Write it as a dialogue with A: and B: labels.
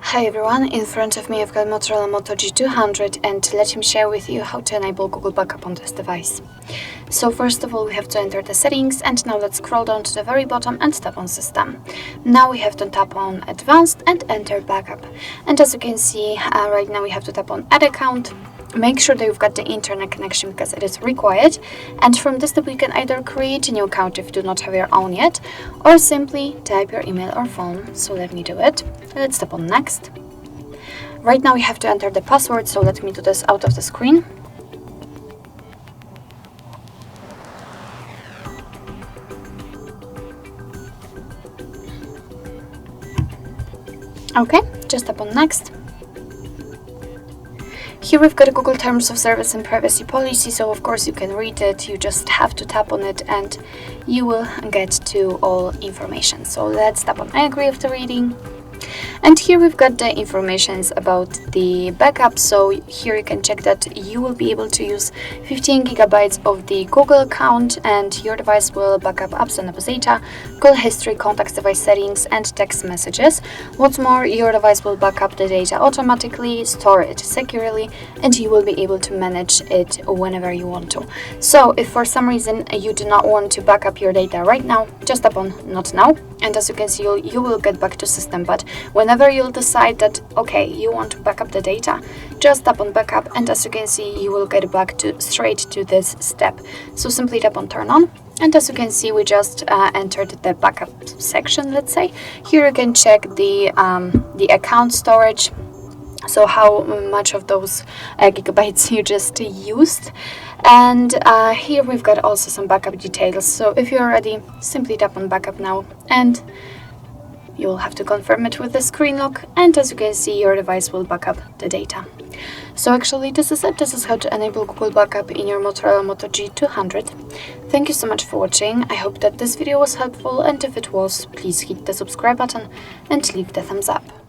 A: Hi everyone, in front of me I've got MOTOROLA Moto G200 and let me share with you how to enable Google Backup on this device. So first of all we have to enter the settings, and now let's scroll down to the very bottom and tap on System. Now we have to tap on Advanced and enter Backup. And as you can see, right now we have to tap on Add Account. Make sure that you've got the internet connection because it is required, and from this step you can either create a new account if you do not have your own yet, or simply type your email or phone. So let me do it. Let's tap on Next. Right now we have to enter the password, so let me do this out of the screen. Okay, just tap on Next. Here we've got a Google Terms of Service and Privacy Policy, so of course you can read it. You just have to tap on it and you will get to all information. So let's tap on I agree after reading. And here we've got the informations about the backup. So here you can check that you will be able to use 15 gigabytes of the Google account, and your device will backup apps and apps data, call history, contacts, device settings, and text messages. What's more, your device will backup the data automatically, store it securely, and you will be able to manage it whenever you want to. So if for some reason you do not want to backup your data right now, just tap on Not Now. And as you can see, you will get back to System. But whenever you'll decide that, okay, you want to backup the data, just tap on Backup, and as you can see, you will get back straight to this step. So simply tap on Turn On. And as you can see, we just entered the backup section, let's say. Here you can check the account storage, so how much of those gigabytes you just used. And here we've got also some backup details. So if you're ready, simply tap on Backup Now, and you'll have to confirm it with the screen lock, and as you can see, your device will backup the data. So actually this is it. This is how to enable Google Backup in your MOTOROLA Moto G200. Thank you so much for watching. I hope that this video was helpful, and if it was, please hit the subscribe button and leave the thumbs up.